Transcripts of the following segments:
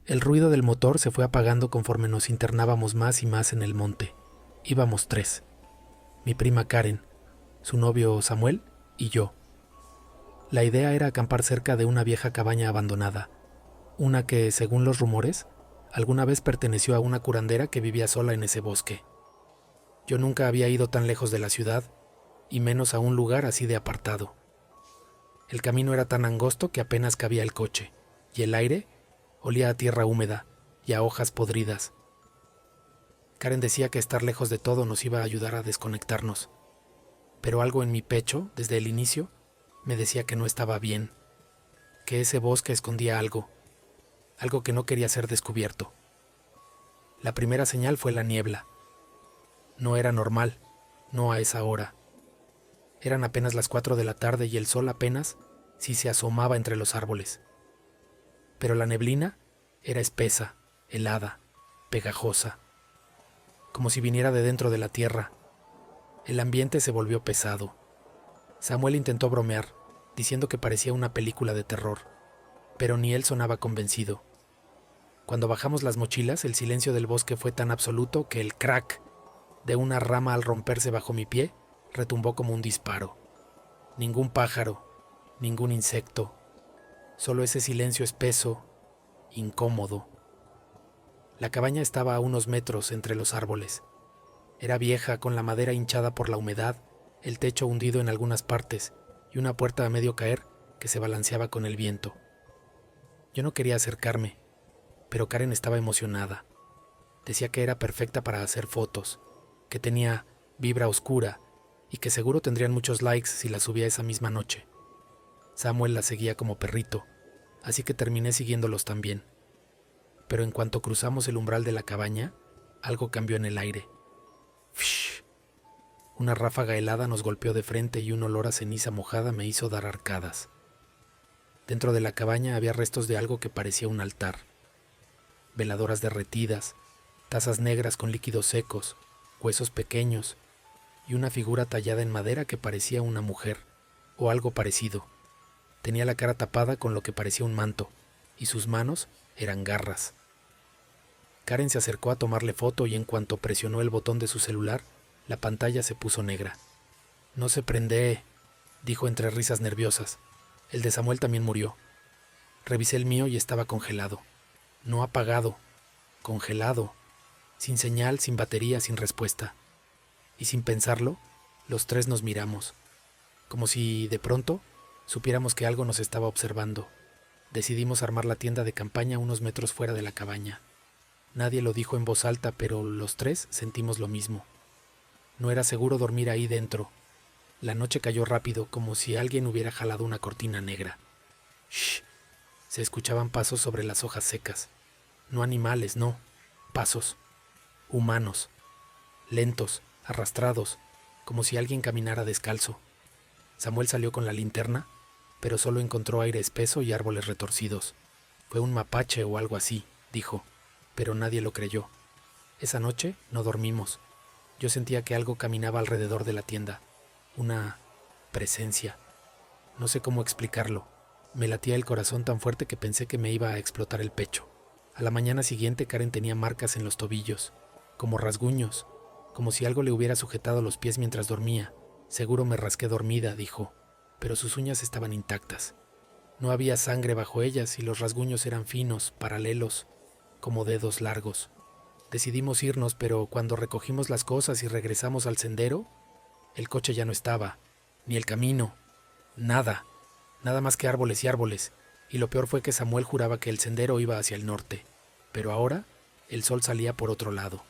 El ruido del motor se fue apagando conforme nos internábamos más y más en el monte. Íbamos 3. Mi prima Karen, su novio Samuel y yo. La idea era acampar cerca de una vieja cabaña abandonada, una que, según los rumores, alguna vez perteneció a una curandera que vivía sola en ese bosque. Yo nunca había ido tan lejos de la ciudad, y menos a un lugar así de apartado. El camino era tan angosto que apenas cabía el coche, y el aire olía a tierra húmeda y a hojas podridas. Karen decía que estar lejos de todo nos iba a ayudar a desconectarnos, pero algo en mi pecho, desde el inicio, me decía que no estaba bien, que ese bosque escondía algo que no quería ser descubierto. La primera señal fue la niebla. No era normal, no a esa hora. Eran apenas las 4 de la tarde y el sol apenas si se asomaba entre los árboles. Pero la neblina era espesa, helada, pegajosa, como si viniera de dentro de la tierra. El ambiente se volvió pesado. Samuel intentó bromear, diciendo que parecía una película de terror, pero ni él sonaba convencido. Cuando bajamos las mochilas, el silencio del bosque fue tan absoluto que el crack de una rama al romperse bajo mi pie retumbó como un disparo. Ningún pájaro, ningún insecto, solo ese silencio espeso, incómodo. La cabaña estaba a unos metros entre los árboles. Era vieja, con la madera hinchada por la humedad, el techo hundido en algunas partes y una puerta a medio caer que se balanceaba con el viento. Yo no quería acercarme, pero Karen estaba emocionada. Decía que era perfecta para hacer fotos, que tenía vibra oscura y que seguro tendrían muchos likes si la subía esa misma noche. Samuel la seguía como perrito, así que terminé siguiéndolos también. Pero en cuanto cruzamos el umbral de la cabaña, algo cambió en el aire. ¡Fish! Una ráfaga helada nos golpeó de frente y un olor a ceniza mojada me hizo dar arcadas. Dentro de la cabaña había restos de algo que parecía un altar. Veladoras derretidas, tazas negras con líquidos secos, huesos pequeños y una figura tallada en madera que parecía una mujer, o algo parecido. Tenía la cara tapada con lo que parecía un manto, y sus manos eran garras. Karen se acercó a tomarle foto y en cuanto presionó el botón de su celular, la pantalla se puso negra. «No se prende», dijo entre risas nerviosas. El de Samuel también murió. Revisé el mío y estaba congelado. No apagado, congelado, sin señal, sin batería, sin respuesta. Y sin pensarlo, los 3 nos miramos, como si, de pronto, supiéramos que algo nos estaba observando. Decidimos armar la tienda de campaña unos metros fuera de la cabaña. Nadie lo dijo en voz alta, pero los 3 sentimos lo mismo. No era seguro dormir ahí dentro. La noche cayó rápido, como si alguien hubiera jalado una cortina negra. ¡Shh! Se escuchaban pasos sobre las hojas secas. No animales, no. Pasos. Humanos. Lentos, arrastrados, como si alguien caminara descalzo. Samuel salió con la linterna, pero solo encontró aire espeso y árboles retorcidos. Fue un mapache o algo así, dijo, pero nadie lo creyó. Esa noche no dormimos. Yo sentía que algo caminaba alrededor de la tienda. Una presencia. No sé cómo explicarlo. Me latía el corazón tan fuerte que pensé que me iba a explotar el pecho. A la mañana siguiente Karen tenía marcas en los tobillos, como rasguños, como si algo le hubiera sujetado los pies mientras dormía. Seguro me rasqué dormida, dijo, pero sus uñas estaban intactas. No había sangre bajo ellas y los rasguños eran finos, paralelos, como dedos largos. Decidimos irnos, pero cuando recogimos las cosas y regresamos al sendero, el coche ya no estaba, ni el camino, nada más que árboles y árboles, y lo peor fue que Samuel juraba que el sendero iba hacia el norte, pero ahora el sol salía por otro lado,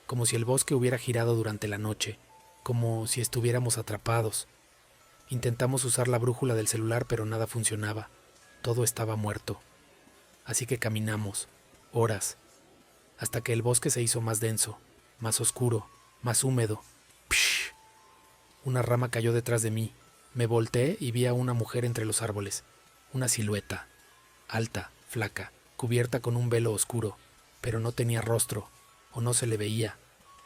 como si el bosque hubiera girado durante la noche, como si estuviéramos atrapados. Intentamos usar la brújula del celular, pero nada funcionaba, todo estaba muerto. Así que caminamos, horas, hasta que el bosque se hizo más denso, más oscuro, más húmedo. ¡Psh! Una rama cayó detrás de mí. Me volteé y vi a una mujer entre los árboles, una silueta, alta, flaca, cubierta con un velo oscuro, pero no tenía rostro, o no se le veía,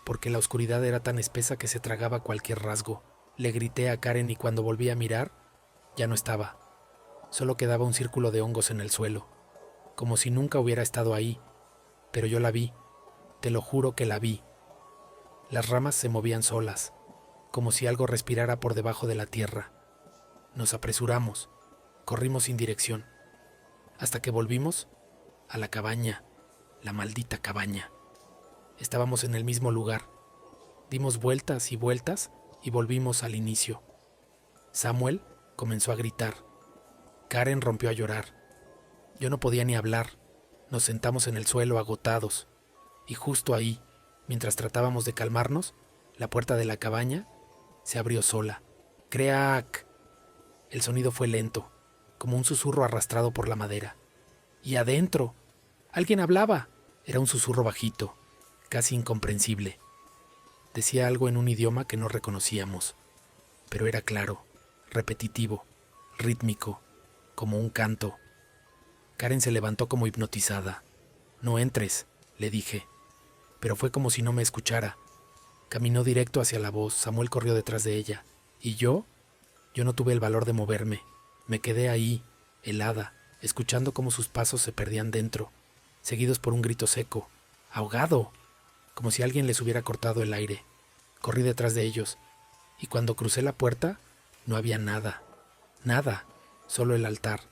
porque la oscuridad era tan espesa que se tragaba cualquier rasgo. Le grité a Karen y cuando volví a mirar, ya no estaba. Solo quedaba un círculo de hongos en el suelo, como si nunca hubiera estado ahí, pero yo la vi, te lo juro que la vi. Las ramas se movían solas, como si algo respirara por debajo de la tierra. Nos apresuramos, corrimos sin dirección, hasta que volvimos a la cabaña, la maldita cabaña. Estábamos en el mismo lugar. Dimos vueltas y vueltas y volvimos al inicio. Samuel comenzó a gritar. Karen rompió a llorar. Yo no podía ni hablar. Nos sentamos en el suelo agotados. Y justo ahí, mientras tratábamos de calmarnos, la puerta de la cabaña se abrió sola. ¡Crack! El sonido fue lento, como un susurro arrastrado por la madera. Y adentro, alguien hablaba. Era un susurro bajito, casi incomprensible. Decía algo en un idioma que no reconocíamos, pero era claro, repetitivo, rítmico, como un canto. Karen se levantó como hipnotizada. «No entres», le dije, pero fue como si no me escuchara. Caminó directo hacia la voz, Samuel corrió detrás de ella. ¿Y yo? Yo no tuve el valor de moverme. Me quedé ahí, helada, escuchando cómo sus pasos se perdían dentro, seguidos por un grito seco. ¡Ahogado!, como si alguien les hubiera cortado el aire. Corrí detrás de ellos, y cuando crucé la puerta, no había nada. Nada, solo el altar.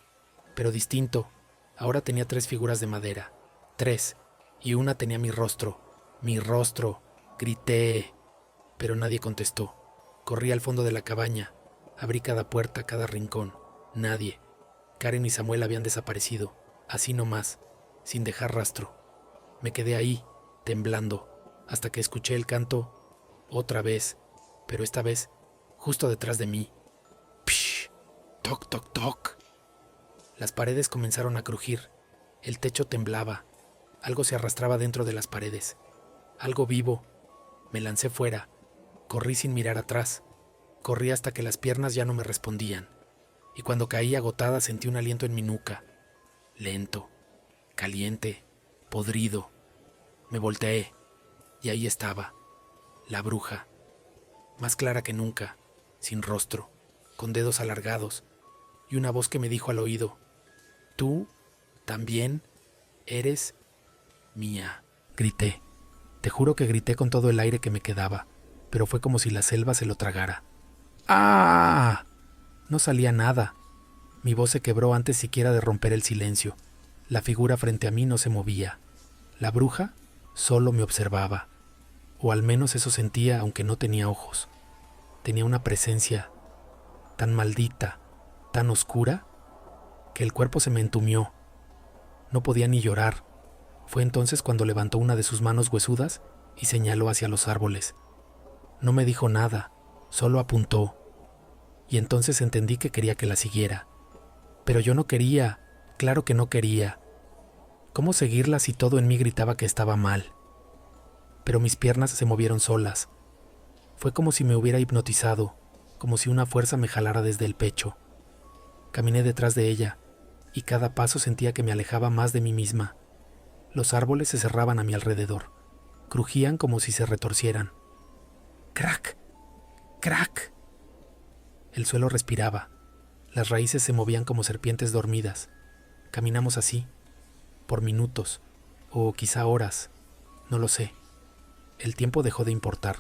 Pero distinto, ahora tenía 3 figuras de madera. 3, y una tenía mi rostro. ¡Mi rostro! Grité, pero nadie contestó. Corrí al fondo de la cabaña, abrí cada puerta, cada rincón. Nadie. Karen y Samuel habían desaparecido, así nomás, sin dejar rastro. Me quedé ahí, temblando, hasta que escuché el canto otra vez, pero esta vez justo detrás de mí. ¡Psh! ¡Toc, toc, toc! Las paredes comenzaron a crujir, el techo temblaba, algo se arrastraba dentro de las paredes, algo vivo. Me lancé fuera, corrí sin mirar atrás, corrí hasta que las piernas ya no me respondían, y cuando caí agotada sentí un aliento en mi nuca, lento, caliente, podrido. Me volteé, y ahí estaba, la bruja, más clara que nunca, sin rostro, con dedos alargados, y una voz que me dijo al oído: «Tú también eres mía». Grité. Te juro que grité con todo el aire que me quedaba, pero fue como si la selva se lo tragara. ¡Ah! No salía nada. Mi voz se quebró antes siquiera de romper el silencio. La figura frente a mí no se movía. La bruja solo me observaba, o al menos eso sentía, aunque no tenía ojos. Tenía una presencia tan maldita, tan oscura, que el cuerpo se me entumió. No podía ni llorar. Fue entonces cuando levantó una de sus manos huesudas y señaló hacia los árboles. No me dijo nada, solo apuntó. Y entonces entendí que quería que la siguiera. Pero yo no quería, claro que no quería. ¿Cómo seguirla si todo en mí gritaba que estaba mal? Pero mis piernas se movieron solas. Fue como si me hubiera hipnotizado, como si una fuerza me jalara desde el pecho. Caminé detrás de ella, y cada paso sentía que me alejaba más de mí misma. Los árboles se cerraban a mi alrededor, crujían como si se retorcieran. ¡Crack! ¡Crack! El suelo respiraba, las raíces se movían como serpientes dormidas. Caminamos así, por minutos, o quizá horas, no lo sé. El tiempo dejó de importar,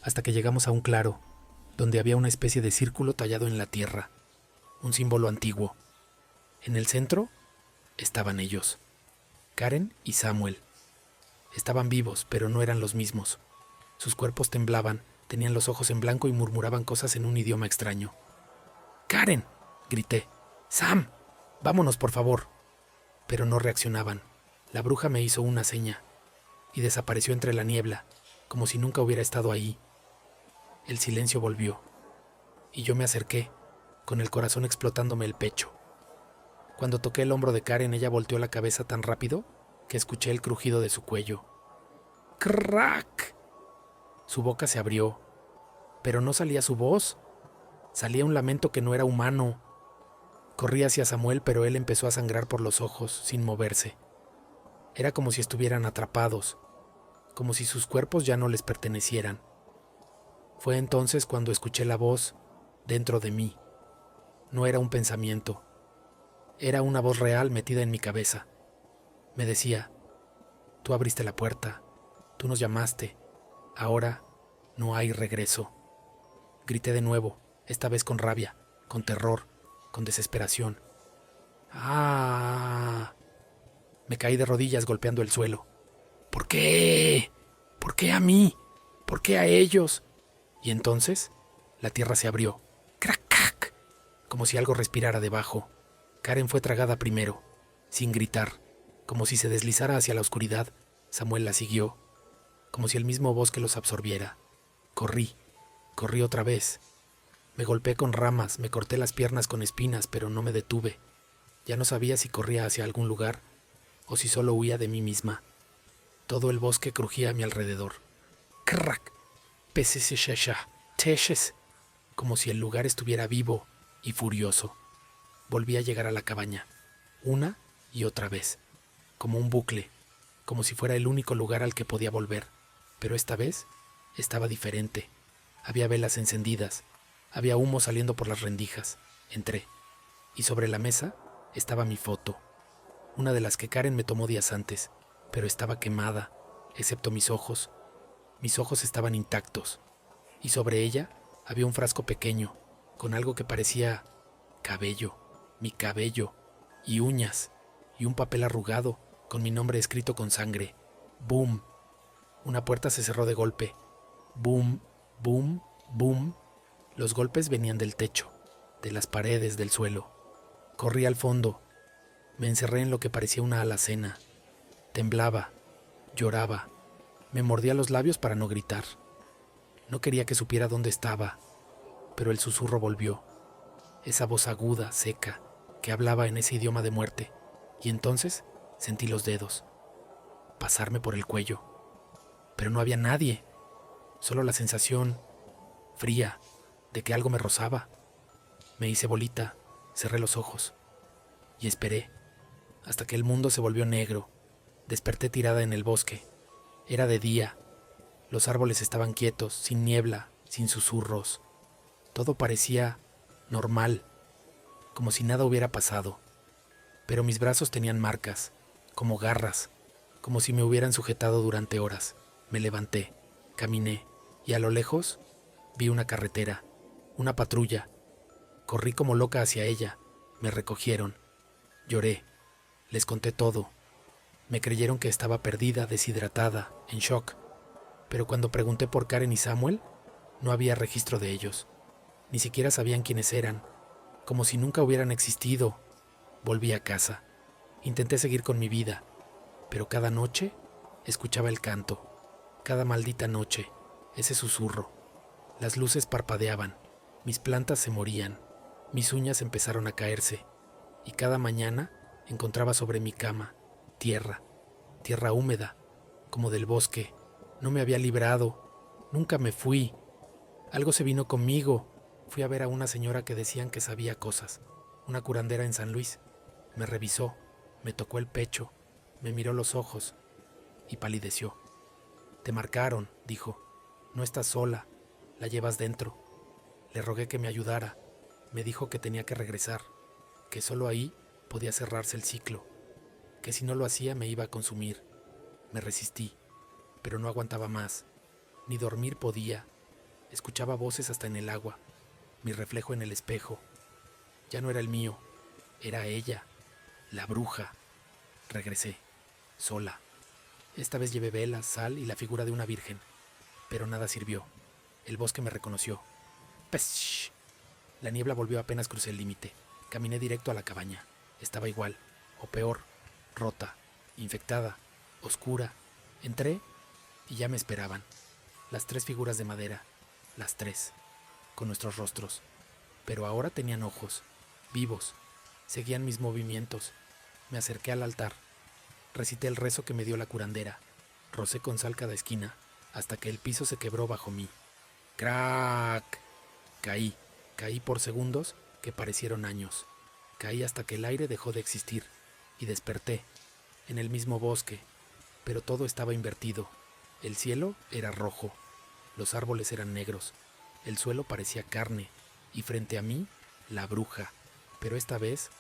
hasta que llegamos a un claro, donde había una especie de círculo tallado en la tierra, un símbolo antiguo. En el centro estaban ellos, Karen y Samuel. Estaban vivos, pero no eran los mismos. Sus cuerpos temblaban, tenían los ojos en blanco y murmuraban cosas en un idioma extraño. «¡Karen!», grité. «¡Sam! Vámonos, por favor». Pero no reaccionaban. La bruja me hizo una seña y desapareció entre la niebla, como si nunca hubiera estado ahí. El silencio volvió, y yo me acerqué, con el corazón explotándome el pecho. Cuando toqué el hombro de Karen, ella volteó la cabeza tan rápido que escuché el crujido de su cuello. ¡Crack! Su boca se abrió, pero no salía su voz. Salía un lamento que no era humano. Corrí hacia Samuel, pero él empezó a sangrar por los ojos, sin moverse. Era como si estuvieran atrapados, como si sus cuerpos ya no les pertenecieran. Fue entonces cuando escuché la voz dentro de mí. No era un pensamiento. Era una voz real metida en mi cabeza. Me decía, tú abriste la puerta, tú nos llamaste, ahora no hay regreso. Grité de nuevo, esta vez con rabia, con terror, con desesperación. ¡Ah! Me caí de rodillas golpeando el suelo. ¿Por qué? ¿Por qué a mí? ¿Por qué a ellos? Y entonces la tierra se abrió. ¡Crac, crac! Como si algo respirara debajo. Karen fue tragada primero, sin gritar, como si se deslizara hacia la oscuridad. Samuel la siguió, como si el mismo bosque los absorbiera. Corrí otra vez. Me golpeé con ramas, me corté las piernas con espinas, pero no me detuve. Ya no sabía si corría hacia algún lugar o si solo huía de mí misma. Todo el bosque crujía a mi alrededor. ¡Crack! Peseseshasha, teshes, como si el lugar estuviera vivo y furioso. Volví a llegar a la cabaña, una y otra vez, como un bucle, como si fuera el único lugar al que podía volver. Pero esta vez estaba diferente. Había velas encendidas, había humo saliendo por las rendijas. Entré, y sobre la mesa estaba mi foto, una de las que Karen me tomó días antes, pero estaba quemada, excepto mis ojos. Mis ojos estaban intactos, y sobre ella había un frasco pequeño, con algo que parecía cabello, mi cabello, y uñas, y un papel arrugado, con mi nombre escrito con sangre. ¡Boom! Una puerta se cerró de golpe. ¡Boom! ¡Boom! ¡Boom! Los golpes venían del techo, de las paredes, del suelo. Corrí al fondo. Me encerré en lo que parecía una alacena. Temblaba, lloraba. Me mordía los labios para no gritar. No quería que supiera dónde estaba, pero el susurro volvió. Esa voz aguda, seca, que hablaba en ese idioma de muerte. Y entonces sentí los dedos pasarme por el cuello. Pero no había nadie, solo la sensación fría de que algo me rozaba. Me hice bolita, cerré los ojos y esperé hasta que el mundo se volvió negro. Desperté tirada en el bosque. Era de día. Los árboles estaban quietos, sin niebla, sin susurros. Todo parecía normal, como si nada hubiera pasado. Pero mis brazos tenían marcas, como garras, como si me hubieran sujetado durante horas. Me levanté, caminé, y a lo lejos vi una carretera, una patrulla. Corrí como loca hacia ella. Me recogieron. Lloré. Les conté todo. Me creyeron que estaba perdida, deshidratada, en shock. Pero cuando pregunté por Karen y Samuel, no había registro de ellos. Ni siquiera sabían quiénes eran, como si nunca hubieran existido. Volví a casa. Intenté seguir con mi vida, pero cada noche escuchaba el canto. Cada maldita noche, ese susurro. Las luces parpadeaban, mis plantas se morían, mis uñas empezaron a caerse, y cada mañana encontraba sobre mi cama tierra, tierra húmeda, como del bosque. No me había librado, nunca me fui. Algo se vino conmigo. Fui a ver a una señora que decían que sabía cosas, una curandera en San Luis. Me revisó, me tocó el pecho, me miró los ojos y palideció. Te marcaron, dijo. No estás sola, la llevas dentro. Le rogué que me ayudara. Me dijo que tenía que regresar, que solo ahí podía cerrarse el ciclo, que si no lo hacía me iba a consumir. Me resistí, pero no aguantaba más. Ni dormir podía. Escuchaba voces hasta en el agua, mi reflejo en el espejo. Ya no era el mío, era ella, la bruja. Regresé, sola. Esta vez llevé velas, sal y la figura de una virgen, pero nada sirvió. El bosque me reconoció. ¡Psh! La niebla volvió apenas crucé el límite. Caminé directo a la cabaña. Estaba igual, o peor, rota, infectada, oscura. Entré y ya me esperaban. Las 3 figuras de madera, las 3, con nuestros rostros. Pero ahora tenían ojos, vivos, seguían mis movimientos. Me acerqué al altar. Recité el rezo que me dio la curandera. Rocé con sal cada esquina, hasta que el piso se quebró bajo mí. ¡Crack! Caí por segundos que parecieron años. Caí hasta que el aire dejó de existir, y desperté, en el mismo bosque, pero todo estaba invertido. El cielo era rojo, los árboles eran negros, el suelo parecía carne, y frente a mí, la bruja. Pero esta vez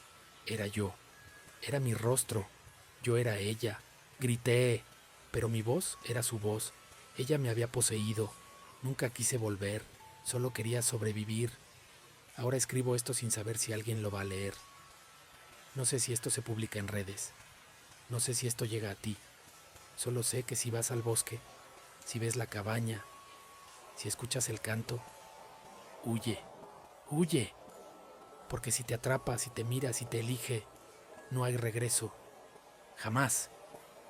era yo, era mi rostro. Yo era ella. Grité, pero mi voz era su voz. Ella me había poseído. Nunca quise volver. Solo quería sobrevivir. Ahora escribo esto sin saber si alguien lo va a leer. No sé si esto se publica en redes. No sé si esto llega a ti. Solo sé que si vas al bosque, si ves la cabaña, si escuchas el canto, huye, huye. Porque si te atrapa, si te mira, si te elige, no hay regreso. Jamás.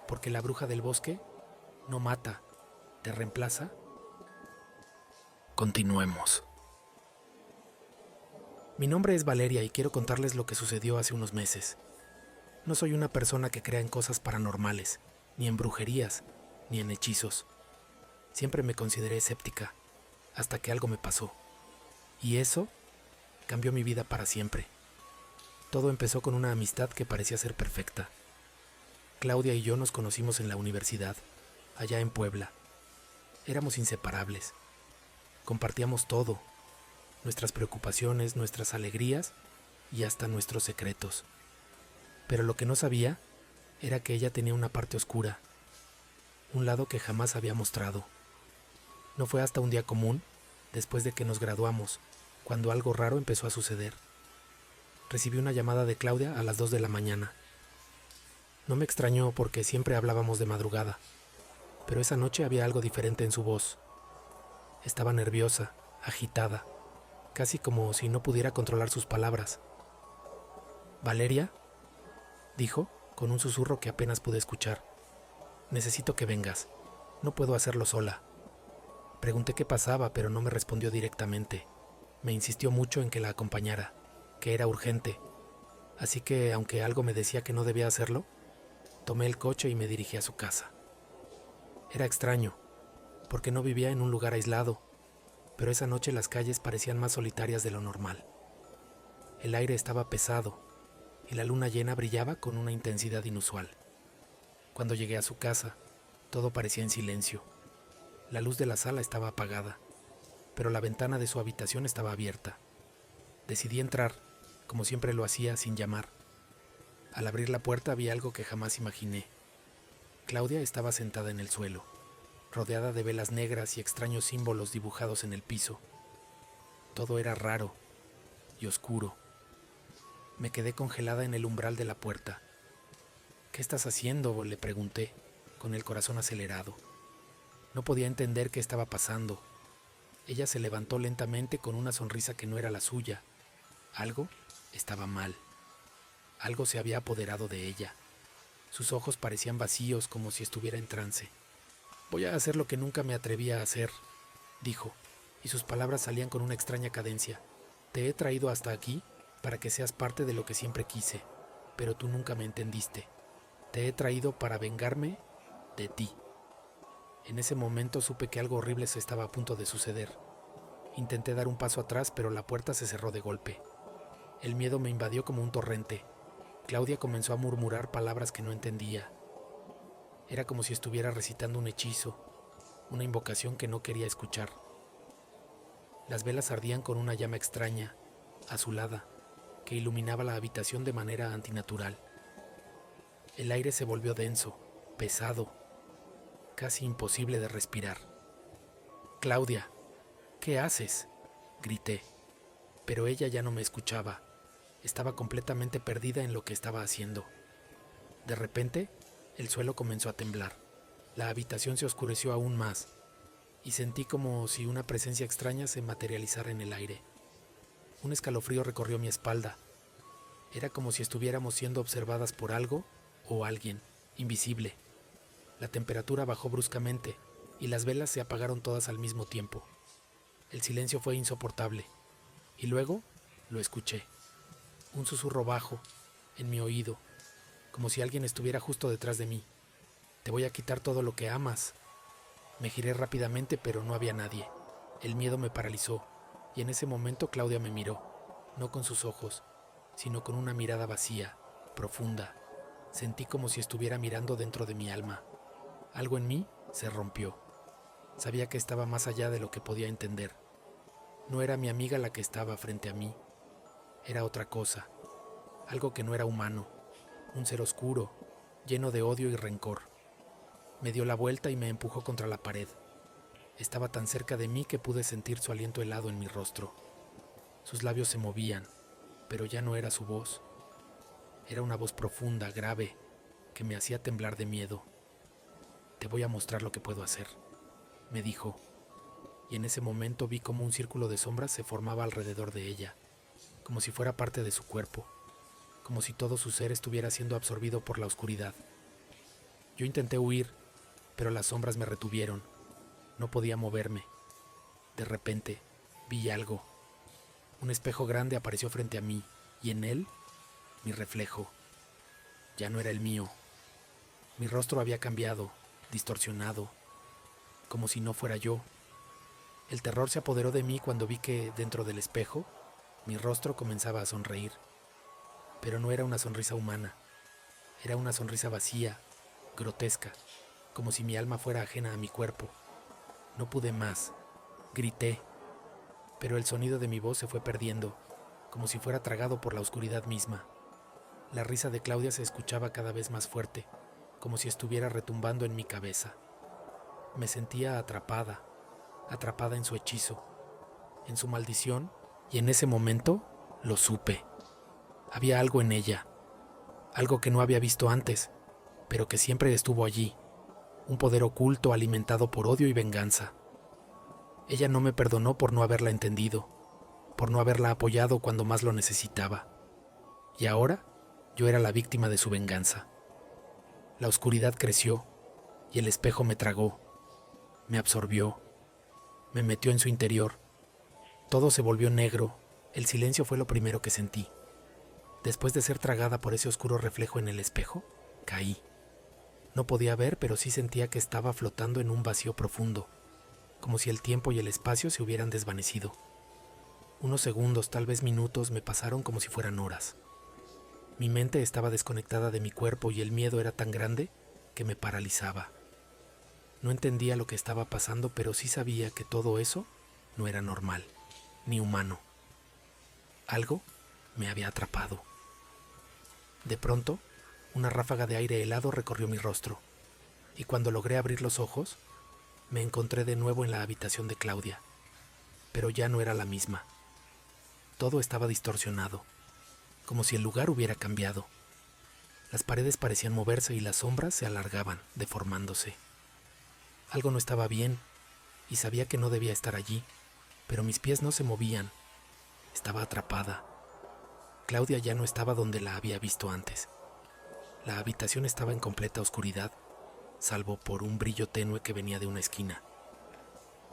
Porque la bruja del bosque no mata, te reemplaza. Continuemos. Mi nombre es Valeria y quiero contarles lo que sucedió hace unos meses. No soy una persona que crea en cosas paranormales, ni en brujerías, ni en hechizos. Siempre me consideré escéptica, hasta que algo me pasó. Y eso cambió mi vida para siempre. Todo empezó con una amistad que parecía ser perfecta. Claudia y yo nos conocimos en la universidad, allá en Puebla. Éramos inseparables. Compartíamos todo, nuestras preocupaciones, nuestras alegrías y hasta nuestros secretos. Pero lo que no sabía era que ella tenía una parte oscura, un lado que jamás había mostrado. No fue hasta un día común, después de que nos graduamos, cuando algo raro empezó a suceder. Recibí una llamada de Claudia a las 2 de la mañana. No me extrañó porque siempre hablábamos de madrugada, pero esa noche había algo diferente en su voz. Estaba nerviosa, agitada, casi como si no pudiera controlar sus palabras. «Valeria», dijo, con un susurro que apenas pude escuchar. «Necesito que vengas. No puedo hacerlo sola». Pregunté qué pasaba, pero no me respondió directamente. Me insistió mucho en que la acompañara, que era urgente. Así que, aunque algo me decía que no debía hacerlo, tomé el coche y me dirigí a su casa. Era extraño, porque no vivía en un lugar aislado, pero esa noche las calles parecían más solitarias de lo normal. El aire estaba pesado y la luna llena brillaba con una intensidad inusual. Cuando llegué a su casa, todo parecía en silencio. La luz de la sala estaba apagada, pero la ventana de su habitación estaba abierta. Decidí entrar, como siempre lo hacía, sin llamar. Al abrir la puerta vi algo que jamás imaginé. Claudia estaba sentada en el suelo, rodeada de velas negras y extraños símbolos dibujados en el piso. Todo era raro y oscuro. Me quedé congelada en el umbral de la puerta. «¿Qué estás haciendo?», le pregunté, con el corazón acelerado. No podía entender qué estaba pasando. Ella se levantó lentamente con una sonrisa que no era la suya. Algo estaba mal. Algo se había apoderado de ella. Sus ojos parecían vacíos, como si estuviera en trance. «Voy a hacer lo que nunca me atrevía a hacer», dijo, y sus palabras salían con una extraña cadencia. «Te he traído hasta aquí para que seas parte de lo que siempre quise, pero tú nunca me entendiste. Te he traído para vengarme de ti». En ese momento supe que algo horrible se estaba a punto de suceder. Intenté dar un paso atrás, pero la puerta se cerró de golpe. El miedo me invadió como un torrente. Claudia comenzó a murmurar palabras que no entendía. Era como si estuviera recitando un hechizo, una invocación que no quería escuchar. Las velas ardían con una llama extraña, azulada, que iluminaba la habitación de manera antinatural. El aire se volvió denso, pesado, casi imposible de respirar. «Claudia, ¿qué haces?», grité, pero ella ya no me escuchaba. Estaba completamente perdida en lo que estaba haciendo. De repente, el suelo comenzó a temblar. La habitación se oscureció aún más, y sentí como si una presencia extraña se materializara en el aire. Un escalofrío recorrió mi espalda. Era como si estuviéramos siendo observadas por algo o alguien invisible. La temperatura bajó bruscamente y las velas se apagaron todas al mismo tiempo. El silencio fue insoportable, y luego lo escuché. Un susurro bajo, en mi oído, como si alguien estuviera justo detrás de mí. «Te voy a quitar todo lo que amas». Me giré rápidamente, pero no había nadie. El miedo me paralizó, y en ese momento Claudia me miró, no con sus ojos, sino con una mirada vacía, profunda. Sentí como si estuviera mirando dentro de mi alma. Algo en mí se rompió. Sabía que estaba más allá de lo que podía entender. No era mi amiga la que estaba frente a mí. Era otra cosa, algo que no era humano, un ser oscuro, lleno de odio y rencor. Me dio la vuelta y me empujó contra la pared. Estaba tan cerca de mí que pude sentir su aliento helado en mi rostro. Sus labios se movían, pero ya no era su voz. Era una voz profunda, grave, que me hacía temblar de miedo. «Te voy a mostrar lo que puedo hacer», me dijo, y en ese momento vi como un círculo de sombras se formaba alrededor de ella, como si fuera parte de su cuerpo, como si todo su ser estuviera siendo absorbido por la oscuridad. Yo intenté huir, pero las sombras me retuvieron. No podía moverme. De repente, vi algo. Un espejo grande apareció frente a mí, y en él, mi reflejo. Ya no era el mío. Mi rostro había cambiado, distorsionado, como si no fuera yo. El terror se apoderó de mí cuando vi que, dentro del espejo, mi rostro comenzaba a sonreír. Pero no era una sonrisa humana. Era una sonrisa vacía, grotesca, como si mi alma fuera ajena a mi cuerpo. No pude más. Grité, pero el sonido de mi voz se fue perdiendo, como si fuera tragado por la oscuridad misma. La risa de Claudia se escuchaba cada vez más fuerte, como si estuviera retumbando en mi cabeza. Me sentía atrapada en su hechizo, en su maldición, y en ese momento lo supe. Había algo en ella, algo que no había visto antes, pero que siempre estuvo allí, un poder oculto alimentado por odio y venganza. Ella no me perdonó por no haberla entendido, por no haberla apoyado cuando más lo necesitaba. Y ahora yo era la víctima de su venganza. La oscuridad creció y el espejo me tragó, me absorbió, me metió en su interior. Todo se volvió negro, el silencio fue lo primero que sentí. Después de ser tragada por ese oscuro reflejo en el espejo, caí. No podía ver, pero sí sentía que estaba flotando en un vacío profundo, como si el tiempo y el espacio se hubieran desvanecido. Unos segundos, tal vez minutos, me pasaron como si fueran horas. Mi mente estaba desconectada de mi cuerpo y el miedo era tan grande que me paralizaba. No entendía lo que estaba pasando, pero sí sabía que todo eso no era normal, ni humano. Algo me había atrapado. De pronto, una ráfaga de aire helado recorrió mi rostro, y cuando logré abrir los ojos, me encontré de nuevo en la habitación de Claudia, pero ya no era la misma. Todo estaba distorsionado, como si el lugar hubiera cambiado. Las paredes parecían moverse y las sombras se alargaban, deformándose. Algo no estaba bien, y sabía que no debía estar allí, pero mis pies no se movían. Estaba atrapada. Claudia ya no estaba donde la había visto antes. La habitación estaba en completa oscuridad, salvo por un brillo tenue que venía de una esquina.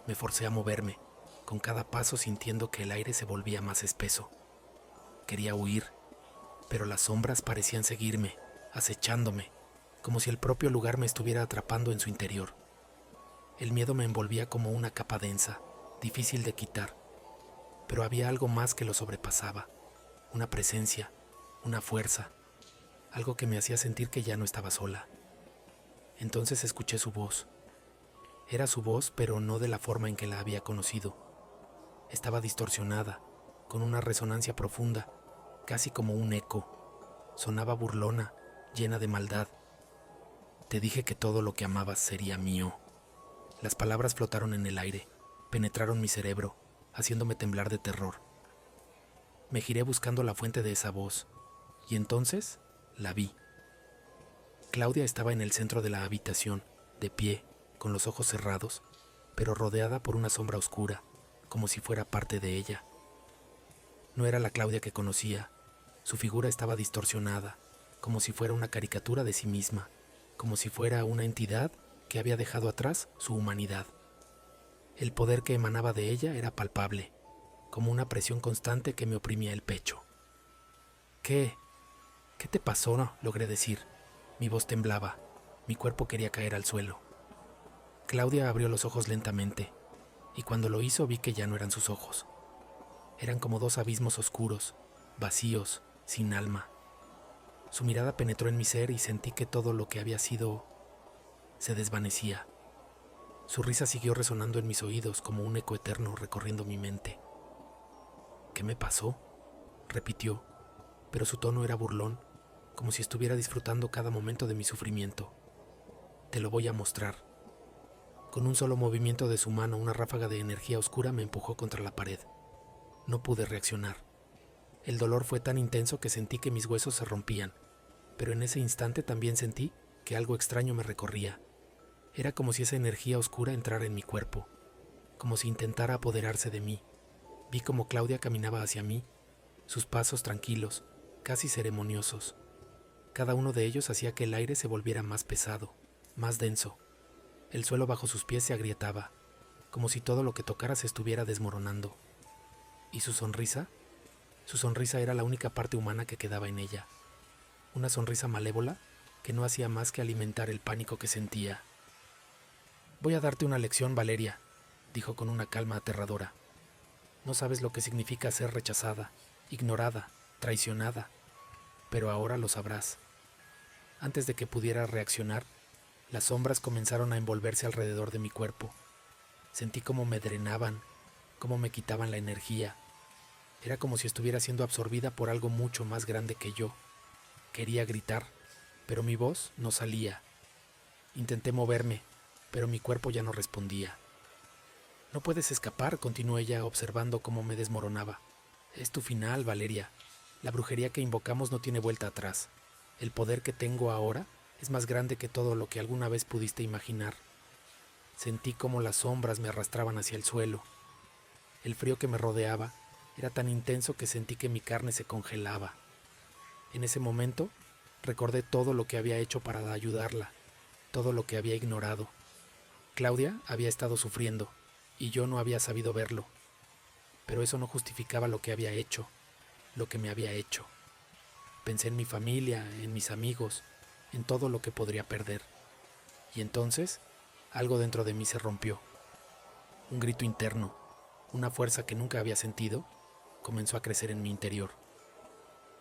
Me forcé a moverme, con cada paso sintiendo que el aire se volvía más espeso. Quería huir, pero las sombras parecían seguirme, acechándome, como si el propio lugar me estuviera atrapando en su interior. El miedo me envolvía como una capa densa, difícil de quitar, pero había algo más que lo sobrepasaba, una presencia, una fuerza, algo que me hacía sentir que ya no estaba sola. Entonces escuché su voz. Era su voz, pero no de la forma en que la había conocido. Estaba distorsionada, con una resonancia profunda, casi como un eco. Sonaba burlona, llena de maldad. «Te dije que todo lo que amabas sería mío». Las palabras flotaron en el aire, penetraron mi cerebro, haciéndome temblar de terror. Me giré buscando la fuente de esa voz, y entonces la vi. Claudia estaba en el centro de la habitación, de pie, con los ojos cerrados, pero rodeada por una sombra oscura, como si fuera parte de ella. No era la Claudia que conocía. Su figura estaba distorsionada, como si fuera una caricatura de sí misma, como si fuera una entidad que había dejado atrás su humanidad. El poder que emanaba de ella era palpable, como una presión constante que me oprimía el pecho. ¿Qué te pasó?», no logré decir. Mi voz temblaba, mi cuerpo quería caer al suelo. Claudia abrió los ojos lentamente, y cuando lo hizo vi que ya no eran sus ojos. Eran como dos abismos oscuros, vacíos, sin alma. Su mirada penetró en mi ser y sentí que todo lo que había sido se desvanecía. Su risa siguió resonando en mis oídos como un eco eterno recorriendo mi mente. «¿Qué me pasó?», repitió, pero su tono era burlón, como si estuviera disfrutando cada momento de mi sufrimiento. Te lo voy a mostrar. Con un solo movimiento de su mano, una ráfaga de energía oscura me empujó contra la pared. No pude reaccionar. El dolor fue tan intenso que sentí que mis huesos se rompían, pero en ese instante también sentí que algo extraño me recorría. Era como si esa energía oscura entrara en mi cuerpo, como si intentara apoderarse de mí. Vi como Claudia caminaba hacia mí, sus pasos tranquilos, casi ceremoniosos. Cada uno de ellos hacía que el aire se volviera más pesado, más denso. El suelo bajo sus pies se agrietaba, como si todo lo que tocara se estuviera desmoronando. ¿Y su sonrisa? Su sonrisa era la única parte humana que quedaba en ella. Una sonrisa malévola que no hacía más que alimentar el pánico que sentía. «Voy a darte una lección, Valeria», dijo con una calma aterradora. «No sabes lo que significa ser rechazada, ignorada, traicionada, pero ahora lo sabrás». Antes de que pudiera reaccionar, las sombras comenzaron a envolverse alrededor de mi cuerpo. Sentí cómo me drenaban, cómo me quitaban la energía. Era como si estuviera siendo absorbida por algo mucho más grande que yo. Quería gritar, pero mi voz no salía. Intenté moverme, pero mi cuerpo ya no respondía. «No puedes escapar», continuó ella observando cómo me desmoronaba. «Es tu final, Valeria. La brujería que invocamos no tiene vuelta atrás. El poder que tengo ahora es más grande que todo lo que alguna vez pudiste imaginar». Sentí cómo las sombras me arrastraban hacia el suelo. El frío que me rodeaba era tan intenso que sentí que mi carne se congelaba. En ese momento recordé todo lo que había hecho para ayudarla, todo lo que había ignorado. Claudia había estado sufriendo y yo no había sabido verlo. Pero eso no justificaba lo que había hecho, lo que me había hecho. Pensé en mi familia, en mis amigos, en todo lo que podría perder. Y entonces, algo dentro de mí se rompió. Un grito interno, una fuerza que nunca había sentido, comenzó a crecer en mi interior.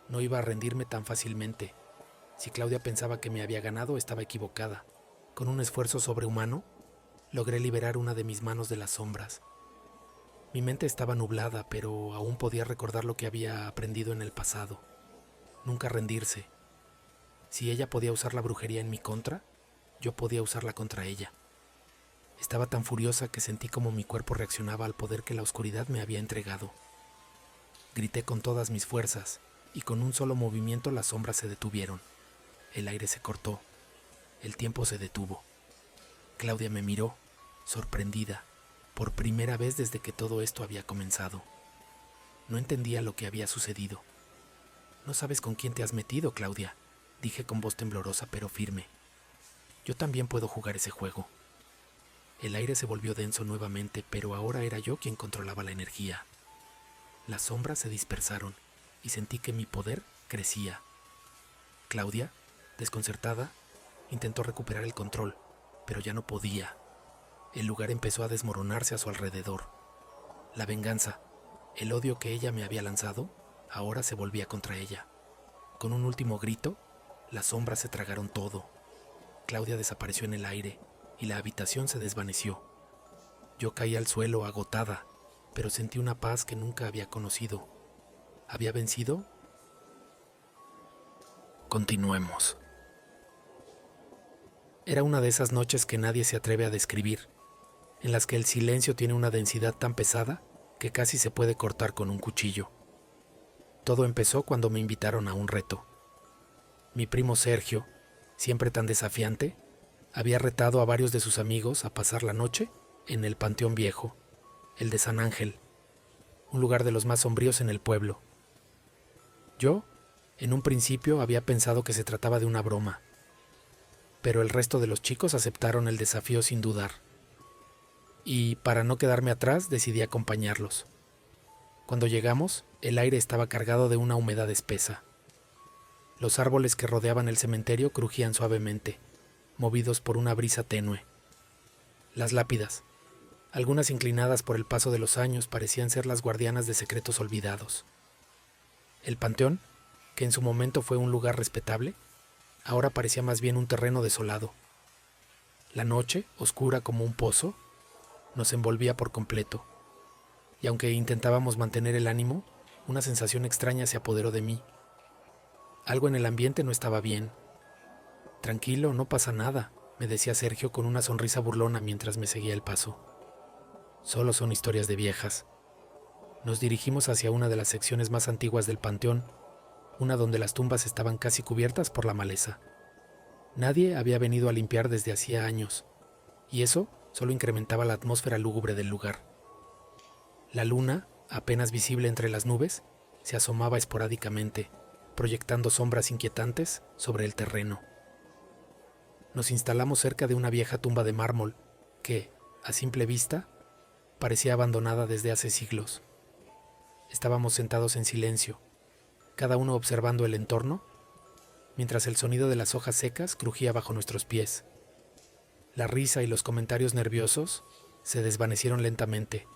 No iba a rendirme tan fácilmente. Si Claudia pensaba que me había ganado, estaba equivocada. Con un esfuerzo sobrehumano, logré liberar una de mis manos de las sombras. Mi mente estaba nublada, pero aún podía recordar lo que había aprendido en el pasado. Nunca rendirse. Si ella podía usar la brujería en mi contra, yo podía usarla contra ella. Estaba tan furiosa que sentí como mi cuerpo reaccionaba al poder que la oscuridad me había entregado. Grité con todas mis fuerzas, y con un solo movimiento las sombras se detuvieron. El aire se cortó. El tiempo se detuvo. Claudia me miró, sorprendida, por primera vez desde que todo esto había comenzado. No entendía lo que había sucedido. «No sabes con quién te has metido, Claudia», dije con voz temblorosa pero firme. «Yo también puedo jugar ese juego». El aire se volvió denso nuevamente, pero ahora era yo quien controlaba la energía. Las sombras se dispersaron y sentí que mi poder crecía. Claudia, desconcertada, intentó recuperar el control, pero ya no podía. El lugar empezó a desmoronarse a su alrededor. La venganza, el odio que ella me había lanzado, ahora se volvía contra ella. Con un último grito, las sombras se tragaron todo. Claudia desapareció en el aire y la habitación se desvaneció. Yo caí al suelo agotada, pero sentí una paz que nunca había conocido. ¿Había vencido? Continuemos. Era una de esas noches que nadie se atreve a describir, en las que el silencio tiene una densidad tan pesada que casi se puede cortar con un cuchillo. Todo empezó cuando me invitaron a un reto. Mi primo Sergio, siempre tan desafiante, había retado a varios de sus amigos a pasar la noche en el Panteón Viejo, el de San Ángel, un lugar de los más sombríos en el pueblo. Yo, en un principio, había pensado que se trataba de una broma, pero el resto de los chicos aceptaron el desafío sin dudar. Y, para no quedarme atrás, decidí acompañarlos. Cuando llegamos, el aire estaba cargado de una humedad espesa. Los árboles que rodeaban el cementerio crujían suavemente, movidos por una brisa tenue. Las lápidas, algunas inclinadas por el paso de los años, parecían ser las guardianas de secretos olvidados. El panteón, que en su momento fue un lugar respetable, ahora parecía más bien un terreno desolado. La noche, oscura como un pozo, nos envolvía por completo, y aunque intentábamos mantener el ánimo, una sensación extraña se apoderó de mí. Algo en el ambiente no estaba bien. Tranquilo, no pasa nada, me decía Sergio con una sonrisa burlona mientras me seguía el paso. Solo son historias de viejas. Nos dirigimos hacia una de las secciones más antiguas del panteón, una donde las tumbas estaban casi cubiertas por la maleza. Nadie había venido a limpiar desde hacía años, y eso solo incrementaba la atmósfera lúgubre del lugar. La luna, apenas visible entre las nubes, se asomaba esporádicamente, proyectando sombras inquietantes sobre el terreno. Nos instalamos cerca de una vieja tumba de mármol que, a simple vista, parecía abandonada desde hace siglos. Estábamos sentados en silencio, cada uno observando el entorno, mientras el sonido de las hojas secas crujía bajo nuestros pies. La risa y los comentarios nerviosos se desvanecieron lentamente,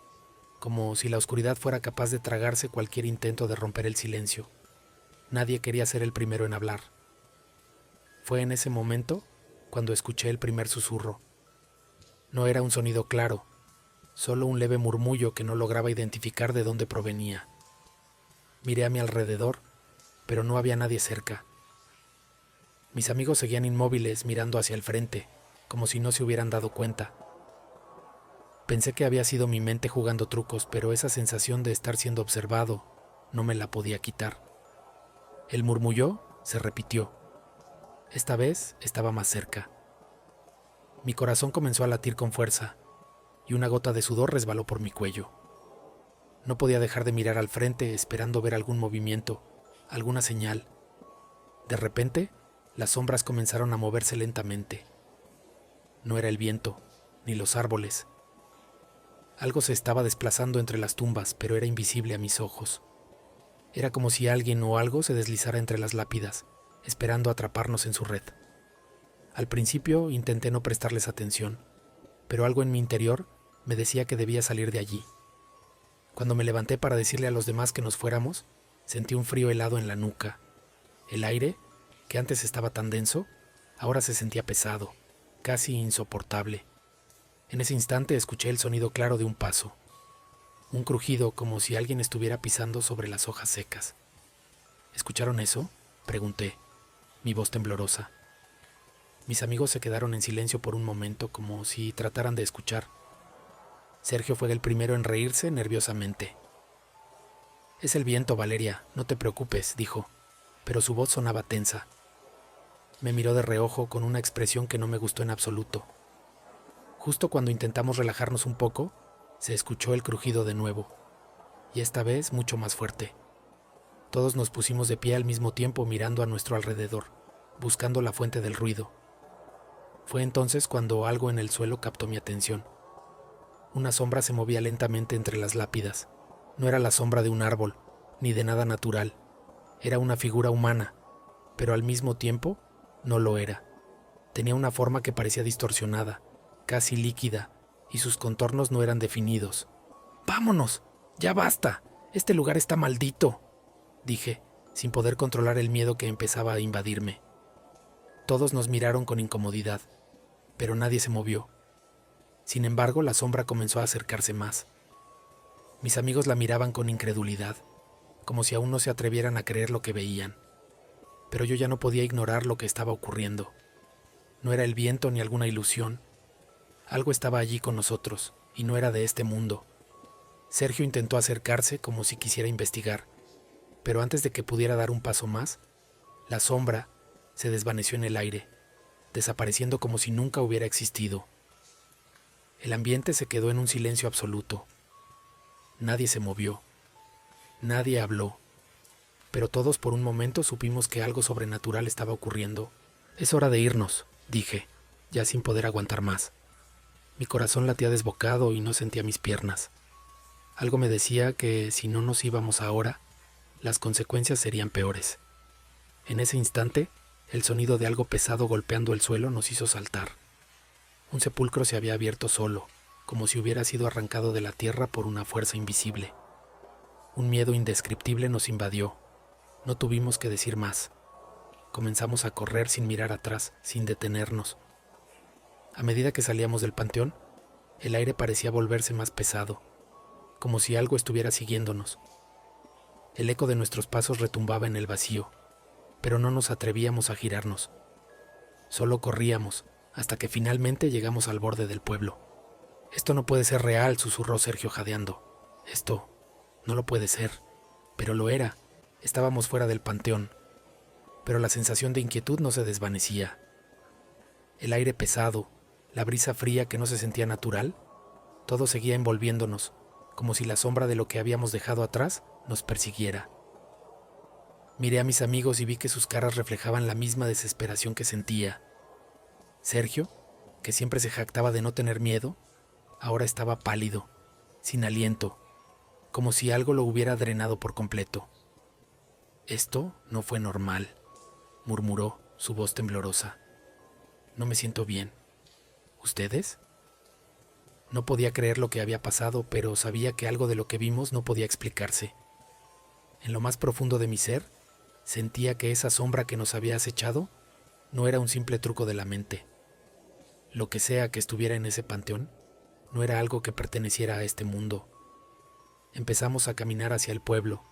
como si la oscuridad fuera capaz de tragarse cualquier intento de romper el silencio. Nadie quería ser el primero en hablar. Fue en ese momento cuando escuché el primer susurro. No era un sonido claro, solo un leve murmullo que no lograba identificar de dónde provenía. Miré a mi alrededor, pero no había nadie cerca. Mis amigos seguían inmóviles mirando hacia el frente, como si no se hubieran dado cuenta. Pensé que había sido mi mente jugando trucos, pero esa sensación de estar siendo observado no me la podía quitar. El murmullo se repitió. Esta vez estaba más cerca. Mi corazón comenzó a latir con fuerza y una gota de sudor resbaló por mi cuello. No podía dejar de mirar al frente esperando ver algún movimiento, alguna señal. De repente, las sombras comenzaron a moverse lentamente. No era el viento, ni los árboles. Algo se estaba desplazando entre las tumbas, pero era invisible a mis ojos. Era como si alguien o algo se deslizara entre las lápidas, esperando atraparnos en su red. Al principio intenté no prestarles atención, pero algo en mi interior me decía que debía salir de allí. Cuando me levanté para decirle a los demás que nos fuéramos, sentí un frío helado en la nuca. El aire, que antes estaba tan denso, ahora se sentía pesado, casi insoportable. En ese instante escuché el sonido claro de un paso. Un crujido como si alguien estuviera pisando sobre las hojas secas. ¿Escucharon eso?, pregunté, mi voz temblorosa. Mis amigos se quedaron en silencio por un momento, como si trataran de escuchar. Sergio fue el primero en reírse nerviosamente. «Es el viento, Valeria, no te preocupes», dijo, pero su voz sonaba tensa. Me miró de reojo con una expresión que no me gustó en absoluto. Justo cuando intentamos relajarnos un poco, se escuchó el crujido de nuevo, y esta vez mucho más fuerte. Todos nos pusimos de pie al mismo tiempo mirando a nuestro alrededor, buscando la fuente del ruido. Fue entonces cuando algo en el suelo captó mi atención. Una sombra se movía lentamente entre las lápidas. No era la sombra de un árbol, ni de nada natural. Era una figura humana, pero al mismo tiempo no lo era. Tenía una forma que parecía distorsionada, casi líquida, y sus contornos no eran definidos. «¡Vámonos! ¡Ya basta! Este lugar está maldito», dije, sin poder controlar el miedo que empezaba a invadirme. Todos nos miraron con incomodidad, pero nadie se movió. Sin embargo, la sombra comenzó a acercarse más. Mis amigos la miraban con incredulidad, como si aún no se atrevieran a creer lo que veían. Pero yo ya no podía ignorar lo que estaba ocurriendo. No era el viento ni alguna ilusión. Algo estaba allí con nosotros, y no era de este mundo. Sergio intentó acercarse como si quisiera investigar, pero antes de que pudiera dar un paso más, la sombra se desvaneció en el aire, desapareciendo como si nunca hubiera existido. El ambiente se quedó en un silencio absoluto. Nadie se movió, nadie habló, pero todos por un momento supimos que algo sobrenatural estaba ocurriendo. «Es hora de irnos», dije, ya sin poder aguantar más. Mi corazón latía desbocado y no sentía mis piernas. Algo me decía que si no nos íbamos ahora, las consecuencias serían peores. En ese instante, el sonido de algo pesado golpeando el suelo nos hizo saltar. Un sepulcro se había abierto solo, como si hubiera sido arrancado de la tierra por una fuerza invisible. Un miedo indescriptible nos invadió. No tuvimos que decir más. Comenzamos a correr sin mirar atrás, sin detenernos. A medida que salíamos del panteón, el aire parecía volverse más pesado, como si algo estuviera siguiéndonos. El eco de nuestros pasos retumbaba en el vacío. pero no nos atrevíamos a girarnos. Solo corríamos, hasta que finalmente llegamos al borde del pueblo. «Esto no puede ser real», susurró Sergio jadeando. «Esto no lo puede ser». Pero lo era. Estábamos fuera del panteón. Pero la sensación de inquietud no se desvanecía. El aire pesado, la brisa fría que no se sentía natural, todo seguía envolviéndonos, como si la sombra de lo que habíamos dejado atrás nos persiguiera. Miré a mis amigos y vi que sus caras reflejaban la misma desesperación que sentía. Sergio, que siempre se jactaba de no tener miedo, ahora estaba pálido, sin aliento, como si algo lo hubiera drenado por completo. «Esto no fue normal», murmuró, su voz temblorosa. «No me siento bien. ¿Ustedes?» No podía creer lo que había pasado, pero sabía que algo de lo que vimos no podía explicarse. En lo más profundo de mi ser, sentía que esa sombra que nos había acechado no era un simple truco de la mente. Lo que sea que estuviera en ese panteón, no era algo que perteneciera a este mundo. Empezamos a caminar hacia el pueblo.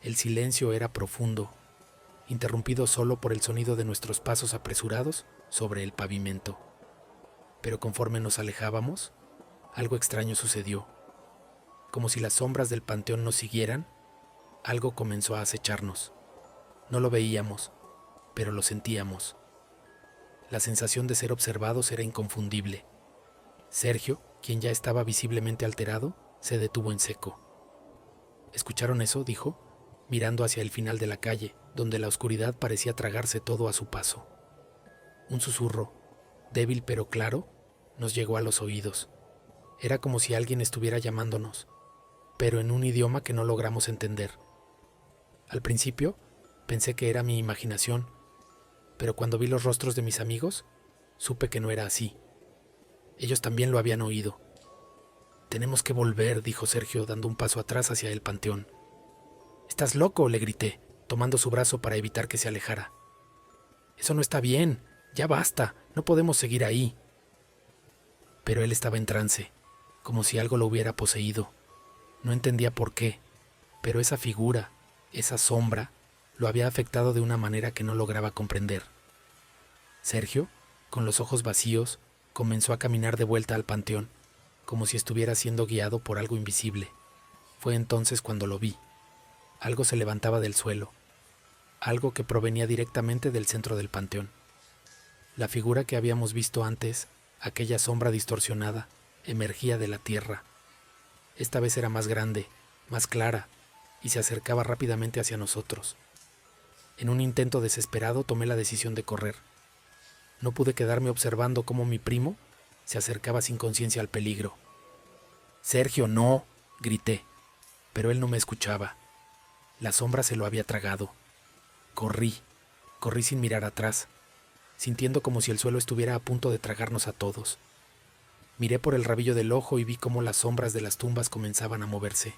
El silencio era profundo, interrumpido solo por el sonido de nuestros pasos apresurados sobre el pavimento. Pero conforme nos alejábamos, algo extraño sucedió. Como si las sombras del panteón nos siguieran, algo comenzó a acecharnos. No lo veíamos, pero lo sentíamos. La sensación de ser observados era inconfundible. Sergio, quien ya estaba visiblemente alterado, se detuvo en seco. «¿Escucharon eso?», dijo, mirando hacia el final de la calle, donde la oscuridad parecía tragarse todo a su paso. Un susurro, débil pero claro, nos llegó a los oídos. Era como si alguien estuviera llamándonos, pero en un idioma que no logramos entender. Al principio, pensé que era mi imaginación, pero cuando vi los rostros de mis amigos, supe que no era así. Ellos también lo habían oído. «Tenemos que volver», dijo Sergio, dando un paso atrás hacia el panteón. «¿Estás loco?», le grité, tomando su brazo para evitar que se alejara. «Eso no está bien, ya basta, no podemos seguir ahí». Pero él estaba en trance, como si algo lo hubiera poseído. No entendía por qué, pero esa figura, esa sombra, lo había afectado de una manera que no lograba comprender. Sergio, con los ojos vacíos, comenzó a caminar de vuelta al panteón, como si estuviera siendo guiado por algo invisible. Fue entonces cuando lo vi. Algo se levantaba del suelo, algo que provenía directamente del centro del panteón. La figura que habíamos visto antes, aquella sombra distorsionada, emergía de la tierra. Esta vez era más grande, más clara, y se acercaba rápidamente hacia nosotros. En un intento desesperado tomé la decisión de correr. No pude quedarme observando cómo mi primo se acercaba sin conciencia al peligro. «Sergio, no», grité, pero él no me escuchaba. La sombra se lo había tragado. Corrí sin mirar atrás, sintiendo como si el suelo estuviera a punto de tragarnos a todos. Miré por el rabillo del ojo y vi cómo las sombras de las tumbas comenzaban a moverse,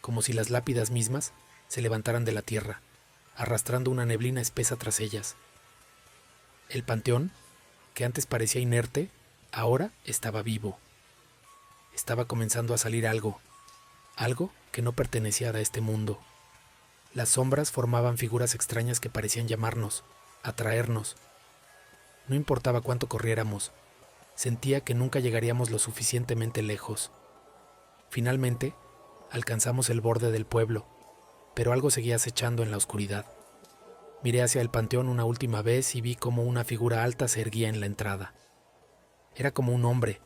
como si las lápidas mismas se levantaran de la tierra, arrastrando una neblina espesa tras ellas. El panteón, que antes parecía inerte, ahora estaba vivo. Estaba comenzando a salir algo que no pertenecía a este mundo. Las sombras formaban figuras extrañas que parecían llamarnos, atraernos. No importaba cuánto corriéramos, sentía que nunca llegaríamos lo suficientemente lejos. Finalmente, alcanzamos el borde del pueblo, pero algo seguía acechando en la oscuridad. Miré hacia el panteón una última vez y vi cómo una figura alta se erguía en la entrada. Era como un hombre,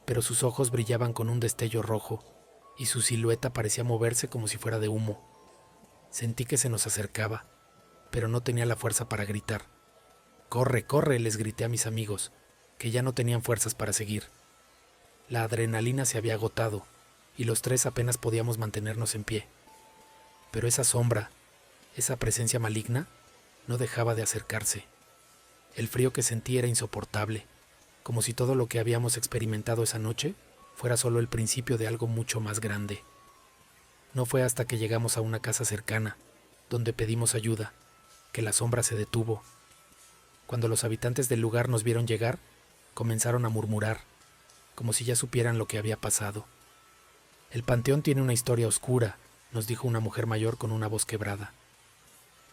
pero sus ojos brillaban con un destello rojo y su silueta parecía moverse como si fuera de humo. Sentí que se nos acercaba, pero no tenía la fuerza para gritar. «¡Corre, corre!», les grité a mis amigos, que ya no tenían fuerzas para seguir. La adrenalina se había agotado y los tres apenas podíamos mantenernos en pie. Pero esa sombra, esa presencia maligna, no dejaba de acercarse. El frío que sentí era insoportable, como si todo lo que habíamos experimentado esa noche fuera solo el principio de algo mucho más grande. No fue hasta que llegamos a una casa cercana, donde pedimos ayuda, que la sombra se detuvo. Cuando los habitantes del lugar nos vieron llegar, comenzaron a murmurar, como si ya supieran lo que había pasado. «El panteón tiene una historia oscura», nos dijo una mujer mayor con una voz quebrada.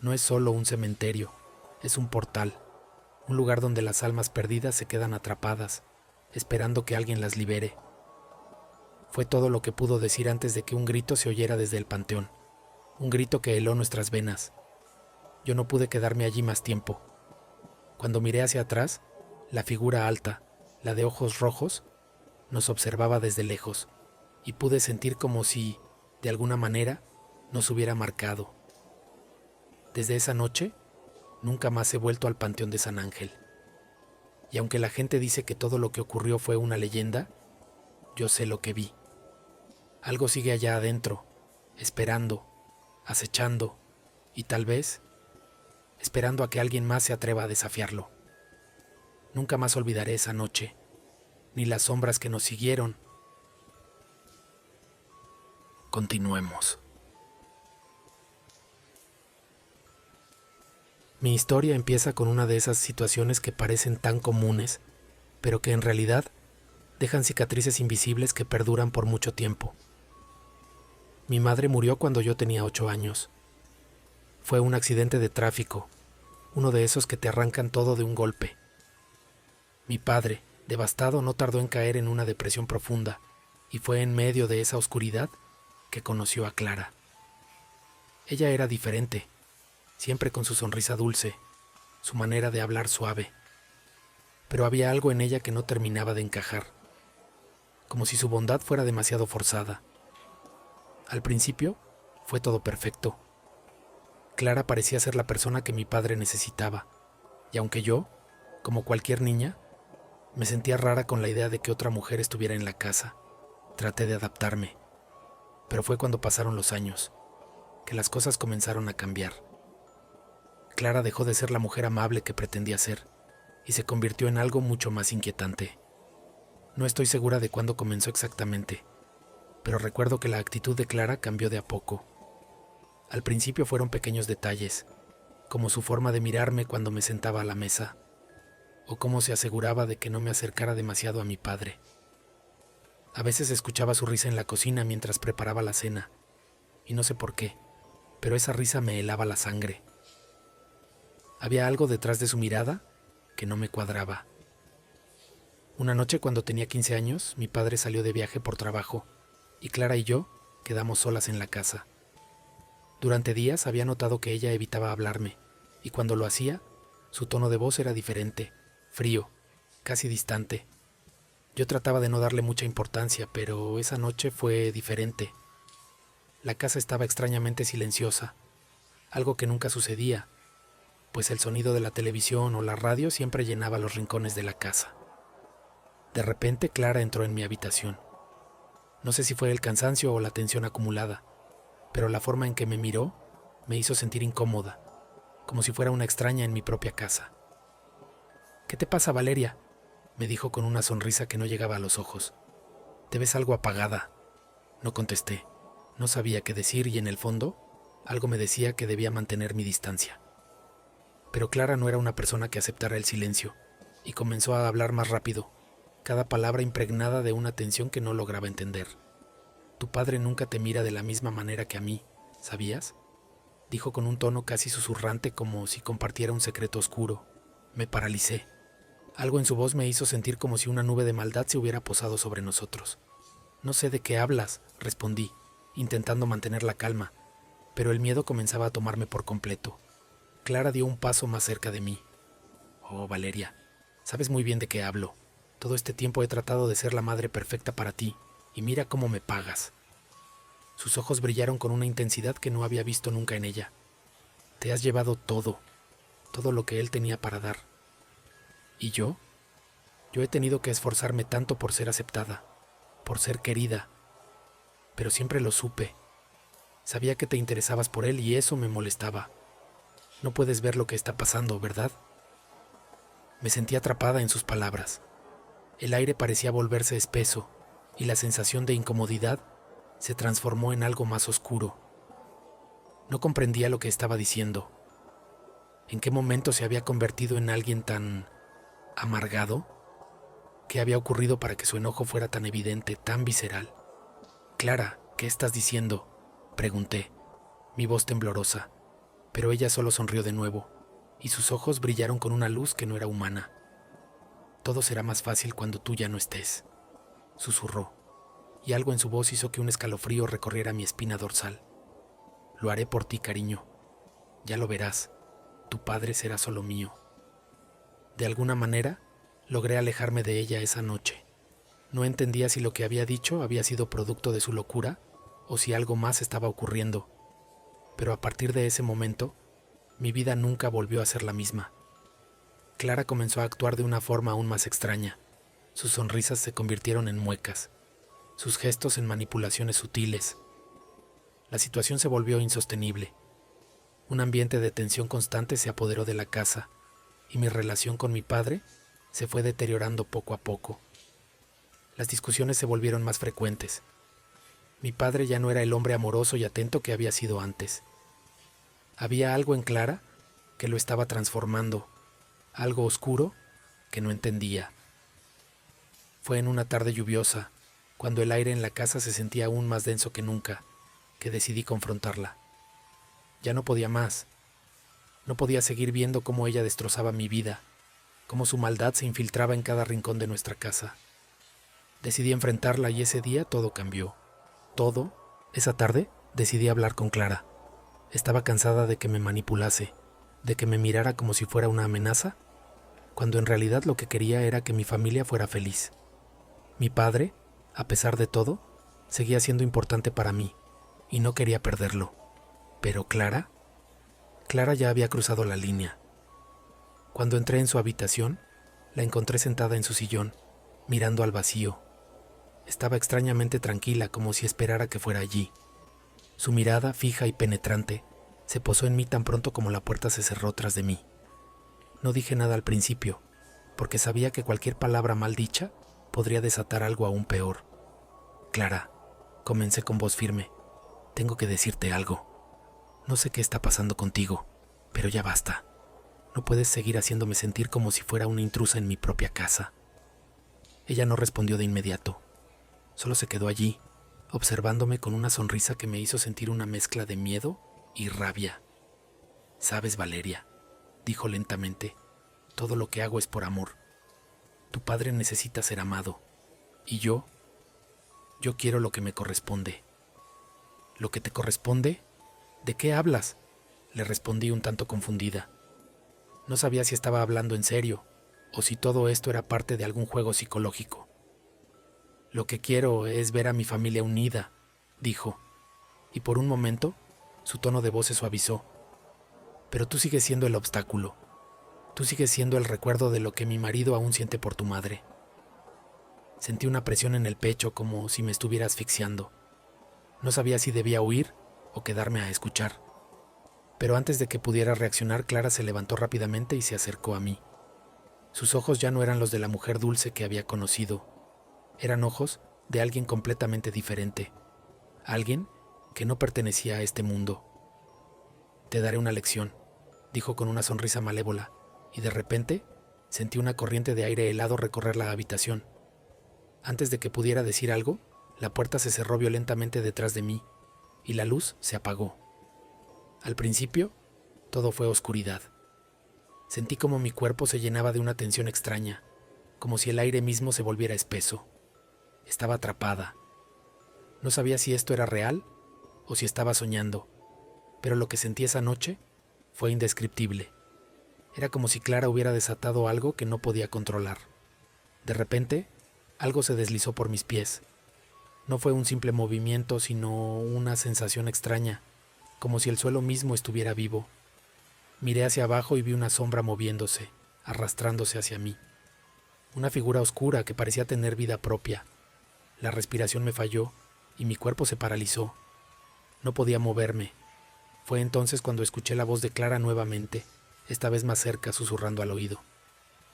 no es solo un cementerio, es un portal, un lugar donde las almas perdidas se quedan atrapadas, esperando que alguien las libere. Fue todo lo que pudo decir antes de que un grito se oyera desde el panteón, un grito que heló nuestras venas. Yo no pude quedarme allí más tiempo. Cuando miré hacia atrás, la figura alta, la de ojos rojos, nos observaba desde lejos, y pude sentir como si, de alguna manera, nos hubiera marcado. Desde esa noche, nunca más he vuelto al Panteón de San Ángel. Y aunque la gente dice que todo lo que ocurrió fue una leyenda, yo sé lo que vi. Algo sigue allá adentro, esperando, acechando, y tal vez, esperando a que alguien más se atreva a desafiarlo. Nunca más olvidaré esa noche, ni las sombras que nos siguieron. Continuemos. Mi historia empieza con una de esas situaciones que parecen tan comunes, pero que en realidad dejan cicatrices invisibles que perduran por mucho tiempo. Mi madre murió cuando yo tenía 8 años. Fue un accidente de tráfico, uno de esos que te arrancan todo de un golpe. Mi padre, devastado, no tardó en caer en una depresión profunda, y fue en medio de esa oscuridad que conoció a Clara. Ella era diferente, siempre con su sonrisa dulce, su manera de hablar suave, pero había algo en ella que no terminaba de encajar, como si su bondad fuera demasiado forzada. Al principio, fue todo perfecto. Clara parecía ser la persona que mi padre necesitaba, y aunque yo, como cualquier niña, me sentía rara con la idea de que otra mujer estuviera en la casa, traté de adaptarme. Pero fue cuando pasaron los años, que las cosas comenzaron a cambiar. Clara dejó de ser la mujer amable que pretendía ser, y se convirtió en algo mucho más inquietante. No estoy segura de cuándo comenzó exactamente, pero recuerdo que la actitud de Clara cambió de a poco. Al principio fueron pequeños detalles, como su forma de mirarme cuando me sentaba a la mesa, o cómo se aseguraba de que no me acercara demasiado a mi padre. A veces escuchaba su risa en la cocina mientras preparaba la cena, y no sé por qué, pero esa risa me helaba la sangre. Había algo detrás de su mirada que no me cuadraba. Una noche cuando tenía 15 años, mi padre salió de viaje por trabajo, y Clara y yo quedamos solas en la casa. Durante días había notado que ella evitaba hablarme, y cuando lo hacía, su tono de voz era diferente, frío, casi distante. Yo trataba de no darle mucha importancia, pero esa noche fue diferente. La casa estaba extrañamente silenciosa, algo que nunca sucedía, pues el sonido de la televisión o la radio siempre llenaba los rincones de la casa. De repente Clara entró en mi habitación. No sé si fue el cansancio o la tensión acumulada, pero la forma en que me miró me hizo sentir incómoda, como si fuera una extraña en mi propia casa. «¿Qué te pasa, Valeria?», me dijo con una sonrisa que no llegaba a los ojos. «Te ves algo apagada». No contesté. No sabía qué decir y en el fondo, algo me decía que debía mantener mi distancia. Pero Clara no era una persona que aceptara el silencio, y comenzó a hablar más rápido, cada palabra impregnada de una tensión que no lograba entender. «Tu padre nunca te mira de la misma manera que a mí, ¿sabías?», dijo con un tono casi susurrante como si compartiera un secreto oscuro. Me paralicé. Algo en su voz me hizo sentir como si una nube de maldad se hubiera posado sobre nosotros. «No sé de qué hablas», respondí, intentando mantener la calma, pero el miedo comenzaba a tomarme por completo. Clara dio un paso más cerca de mí. «Oh, Valeria, sabes muy bien de qué hablo. Todo este tiempo he tratado de ser la madre perfecta para ti, y mira cómo me pagas». Sus ojos brillaron con una intensidad que no había visto nunca en ella. «Te has llevado todo lo que él tenía para dar. ¿Y yo? Yo he tenido que esforzarme tanto por ser aceptada, por ser querida, pero siempre lo supe. Sabía que te interesabas por él y eso me molestaba. No puedes ver lo que está pasando, ¿verdad?». Me sentí atrapada en sus palabras. El aire parecía volverse espeso y la sensación de incomodidad se transformó en algo más oscuro. No comprendía lo que estaba diciendo. ¿En qué momento se había convertido en alguien tan amargado? ¿Qué había ocurrido para que su enojo fuera tan evidente, tan visceral? «Clara, ¿qué estás diciendo?», pregunté, mi voz temblorosa. Pero ella solo sonrió de nuevo, y sus ojos brillaron con una luz que no era humana. «Todo será más fácil cuando tú ya no estés», susurró, y algo en su voz hizo que un escalofrío recorriera mi espina dorsal. «Lo haré por ti, cariño. Ya lo verás. Tu padre será solo mío». De alguna manera, logré alejarme de ella esa noche. No entendía si lo que había dicho había sido producto de su locura o si algo más estaba ocurriendo. Pero a partir de ese momento, mi vida nunca volvió a ser la misma. Clara comenzó a actuar de una forma aún más extraña. Sus sonrisas se convirtieron en muecas, sus gestos en manipulaciones sutiles. La situación se volvió insostenible. Un ambiente de tensión constante se apoderó de la casa y mi relación con mi padre se fue deteriorando poco a poco. Las discusiones se volvieron más frecuentes. Mi padre ya no era el hombre amoroso y atento que había sido antes. Había algo en Clara que lo estaba transformando, algo oscuro que no entendía. Fue en una tarde lluviosa, cuando el aire en la casa se sentía aún más denso que nunca, que decidí confrontarla. Ya no podía más. No podía seguir viendo cómo ella destrozaba mi vida, cómo su maldad se infiltraba en cada rincón de nuestra casa. Decidí enfrentarla y ese día todo cambió. Todo. Esa tarde decidí hablar con Clara. Estaba cansada de que me manipulase, de que me mirara como si fuera una amenaza, cuando en realidad lo que quería era que mi familia fuera feliz. Mi padre, a pesar de todo, seguía siendo importante para mí, y no quería perderlo. Pero Clara ya había cruzado la línea. Cuando entré en su habitación, la encontré sentada en su sillón, mirando al vacío. Estaba extrañamente tranquila, como si esperara que fuera allí. Su mirada, fija y penetrante, se posó en mí tan pronto como la puerta se cerró tras de mí. No dije nada al principio, porque sabía que cualquier palabra mal dicha podría desatar algo aún peor. «Clara», comencé con voz firme, «tengo que decirte algo. No sé qué está pasando contigo, pero ya basta. No puedes seguir haciéndome sentir como si fuera una intrusa en mi propia casa». Ella no respondió de inmediato. Solo se quedó allí, observándome con una sonrisa que me hizo sentir una mezcla de miedo y rabia. «Sabes, Valeria», dijo lentamente, «todo lo que hago es por amor. Tu padre necesita ser amado, y yo quiero lo que me corresponde». «¿Lo que te corresponde? ¿De qué hablas?», le respondí un tanto confundida. No sabía si estaba hablando en serio, o si todo esto era parte de algún juego psicológico. «Lo que quiero es ver a mi familia unida», dijo, y por un momento su tono de voz se suavizó. «Pero tú sigues siendo el obstáculo. Tú sigues siendo el recuerdo de lo que mi marido aún siente por tu madre». Sentí una presión en el pecho como si me estuviera asfixiando. No sabía si debía huir o quedarme a escuchar. Pero antes de que pudiera reaccionar, Clara se levantó rápidamente y se acercó a mí. Sus ojos ya no eran los de la mujer dulce que había conocido. Eran ojos de alguien completamente diferente. Alguien que no pertenecía a este mundo. «Te daré una lección», dijo con una sonrisa malévola, y de repente sentí una corriente de aire helado recorrer la habitación. Antes de que pudiera decir algo, la puerta se cerró violentamente detrás de mí, y la luz se apagó. Al principio, todo fue oscuridad. Sentí como mi cuerpo se llenaba de una tensión extraña, como si el aire mismo se volviera espeso. Estaba atrapada. No sabía si esto era real o si estaba soñando, pero lo que sentí esa noche fue indescriptible. Era como si Clara hubiera desatado algo que no podía controlar. De repente, algo se deslizó por mis pies. No fue un simple movimiento, sino una sensación extraña, como si el suelo mismo estuviera vivo. Miré hacia abajo y vi una sombra moviéndose, arrastrándose hacia mí. Una figura oscura que parecía tener vida propia. La respiración me falló y mi cuerpo se paralizó. No podía moverme. Fue entonces cuando escuché la voz de Clara nuevamente, esta vez más cerca, susurrando al oído.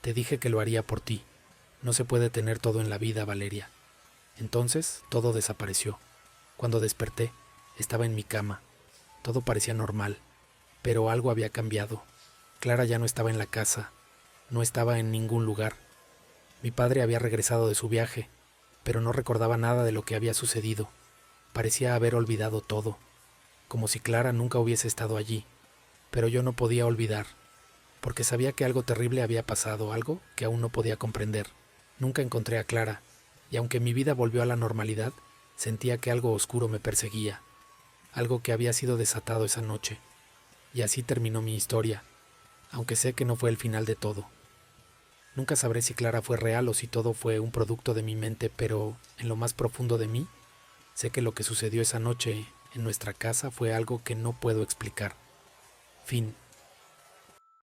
«Te dije que lo haría por ti. No se puede tener todo en la vida, Valeria». Entonces todo desapareció. Cuando desperté, estaba en mi cama. Todo parecía normal, pero algo había cambiado. Clara ya no estaba en la casa, no estaba en ningún lugar. Mi padre había regresado de su viaje, pero no recordaba nada de lo que había sucedido. Parecía haber olvidado todo, como si Clara nunca hubiese estado allí. Pero yo no podía olvidar, porque sabía que algo terrible había pasado, algo que aún no podía comprender. Nunca encontré a Clara, y aunque mi vida volvió a la normalidad, sentía que algo oscuro me perseguía, algo que había sido desatado esa noche. Y así terminó mi historia, aunque sé que no fue el final de todo. Nunca sabré si Clara fue real o si todo fue un producto de mi mente, pero en lo más profundo de mí, sé que lo que sucedió esa noche en nuestra casa fue algo que no puedo explicar. Fin.